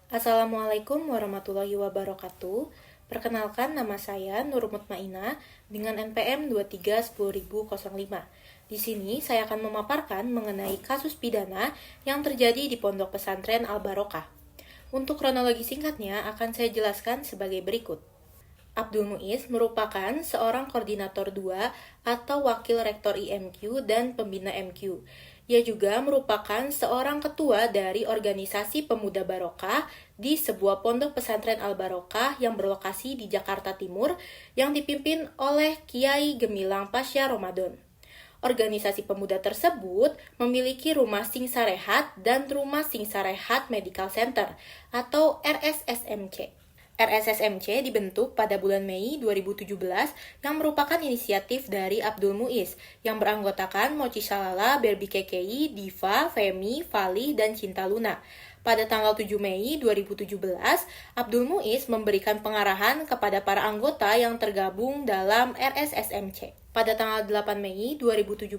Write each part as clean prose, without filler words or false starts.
Assalamualaikum warahmatullahi wabarakatuh. Perkenalkan, nama saya Nur Mutmainah dengan NPM 2310005. Di sini saya akan memaparkan mengenai kasus pidana yang terjadi di Pondok Pesantren Al-Barokah. Untuk kronologi singkatnya akan saya jelaskan sebagai berikut. Abdul Muiz merupakan seorang koordinator 2 atau wakil rektor IMQ dan pembina MQ. Ia juga merupakan seorang ketua dari organisasi Pemuda Barokah di sebuah pondok pesantren Al-Barokah yang berlokasi di Jakarta Timur yang dipimpin oleh Kiai Gemilang Pasya Ramadan. Organisasi pemuda tersebut memiliki Rumah Singsarehat dan Rumah Singsarehat Medical Center atau RSSMC. RSSMC dibentuk pada bulan Mei 2017 yang merupakan inisiatif dari Abdul Muiz yang beranggotakan Mochi Shalala, Berbi KKI, Diva, Femi, Fali, dan Cinta Luna. Pada tanggal 7 Mei 2017, Abdul Muiz memberikan pengarahan kepada para anggota yang tergabung dalam RSSMC. Pada tanggal 8 Mei 2017,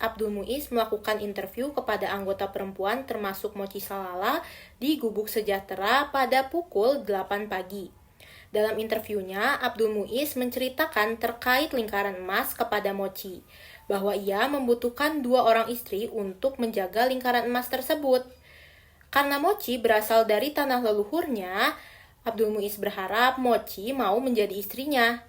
Abdul Muiz melakukan interview kepada anggota perempuan termasuk Mochi Shalala di Gubuk Sejahtera pada pukul 8 pagi. Dalam interviewnya, Abdul Muiz menceritakan terkait lingkaran emas kepada Mochi, bahwa ia membutuhkan 2 orang istri untuk menjaga lingkaran emas tersebut. Karena Mochi berasal dari tanah leluhurnya, Abdul Muiz berharap Mochi mau menjadi istrinya.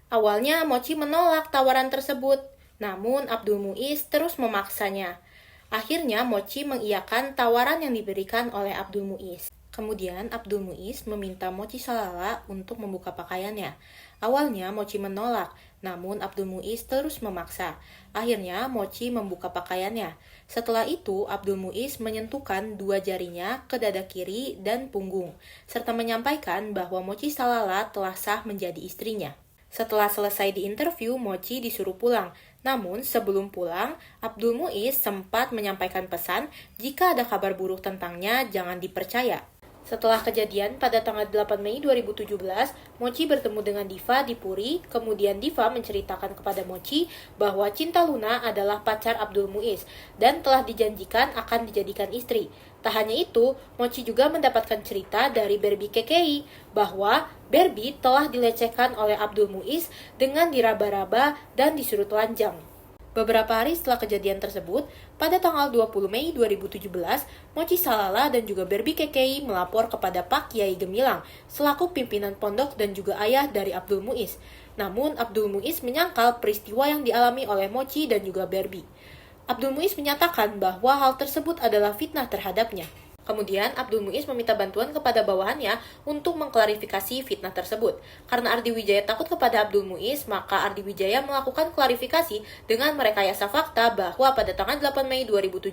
Awalnya Mochi menolak tawaran tersebut, namun Abdul Muiz terus memaksanya. Akhirnya Mochi mengiyakan tawaran yang diberikan oleh Abdul Muiz. Kemudian Abdul Muiz meminta Mochi Shalala untuk membuka pakaiannya. Awalnya Mochi menolak, namun Abdul Muiz terus memaksa. Akhirnya Mochi membuka pakaiannya. Setelah itu Abdul Muiz menyentuhkan 2 jarinya ke dada kiri dan punggung, serta menyampaikan bahwa Mochi Shalala telah sah menjadi istrinya. Setelah selesai diinterview, Mochi disuruh pulang. Namun sebelum pulang, Abdul Muiz sempat menyampaikan pesan jika ada kabar buruk tentangnya jangan dipercaya. Setelah kejadian pada tanggal 8 Mei 2017, Mochi bertemu dengan Diva di Puri, kemudian Diva menceritakan kepada Mochi bahwa Cinta Luna adalah pacar Abdul Muiz dan telah dijanjikan akan dijadikan istri. Tak hanya itu, Mochi juga mendapatkan cerita dari Berbi KKI bahwa Berbi telah dilecehkan oleh Abdul Muiz dengan diraba-raba dan disuruh telanjang. Beberapa hari setelah kejadian tersebut, pada tanggal 20 Mei 2017, Mochi Shalala dan juga Berbi KKI melapor kepada Pak Kiai Gemilang selaku pimpinan pondok dan juga ayah dari Abdul Muiz. Namun Abdul Muiz menyangkal peristiwa yang dialami oleh Mochi dan juga Berbi. Abdul Muiz menyatakan bahwa hal tersebut adalah fitnah terhadapnya. Kemudian Abdul Muiz meminta bantuan kepada bawahannya untuk mengklarifikasi fitnah tersebut. Karena Ardi Wijaya takut kepada Abdul Muiz, maka Ardi Wijaya melakukan klarifikasi dengan merekayasa fakta bahwa pada tanggal 8 Mei 2017,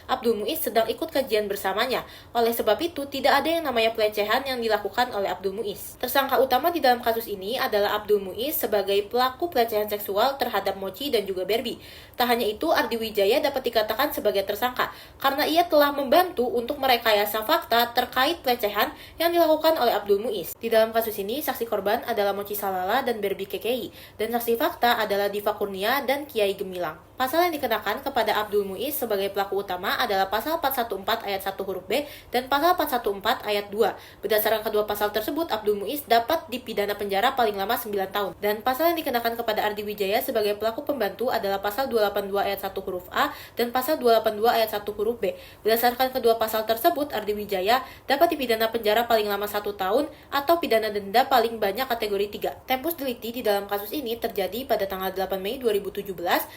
Abdul Muiz sedang ikut kajian bersamanya. Oleh sebab itu, tidak ada yang namanya pelecehan yang dilakukan oleh Abdul Muiz. Tersangka utama di dalam kasus ini adalah Abdul Muiz sebagai pelaku pelecehan seksual terhadap Mochi dan juga Berbi. Tak hanya itu, Ardi Wijaya dapat dikatakan sebagai tersangka karena ia telah membantu untuk merekayasa fakta terkait pelecehan yang dilakukan oleh Abdul Muiz. Di dalam kasus ini, saksi korban adalah Mochi Shalala dan Berbi KKI, dan saksi fakta adalah Diva Kurnia dan Kiai Gemilang. Pasal yang dikenakan kepada Abdul Muiz sebagai pelaku utama adalah pasal 414 ayat 1 huruf B dan pasal 414 ayat 2. Berdasarkan kedua pasal tersebut, Abdul Muiz dapat dipidana penjara paling lama 9 tahun. Dan pasal yang dikenakan kepada Ardi Wijaya sebagai pelaku pembantu adalah pasal 282 ayat 1 huruf A dan pasal 282 ayat 1 huruf B. Berdasarkan kedua pasal tersebut, Ardi Wijaya dapat dipidana penjara paling lama 1 tahun atau pidana denda paling banyak kategori 3. Tempus delicti di dalam kasus ini terjadi pada tanggal 8 Mei 2017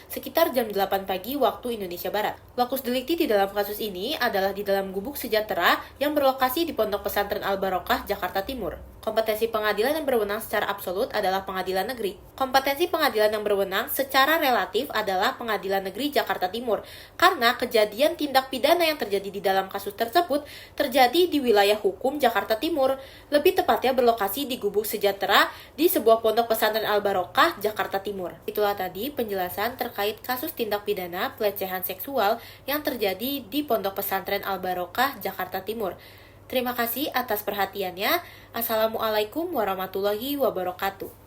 sekitar jam 8 pagi waktu Indonesia Barat. Lokus delikti di dalam kasus ini adalah di dalam Gubuk Sejahtera yang berlokasi di Pondok Pesantren Al-Barokah, Jakarta Timur. Kompetensi pengadilan yang berwenang secara absolut adalah pengadilan negeri. Kompetensi pengadilan yang berwenang secara relatif adalah pengadilan negeri Jakarta Timur, karena kejadian tindak pidana yang terjadi di dalam kasus tersebut terjadi di wilayah hukum Jakarta Timur, lebih tepatnya berlokasi di Gubuk Sejahtera di sebuah pondok pesantren Al-Barokah, Jakarta Timur. Itulah tadi penjelasan terkait kasus tindak pidana pelecehan seksual yang terjadi di Pondok Pesantren Al-Barokah, Jakarta Timur. Terima kasih atas perhatiannya. Assalamualaikum warahmatullahi wabarakatuh.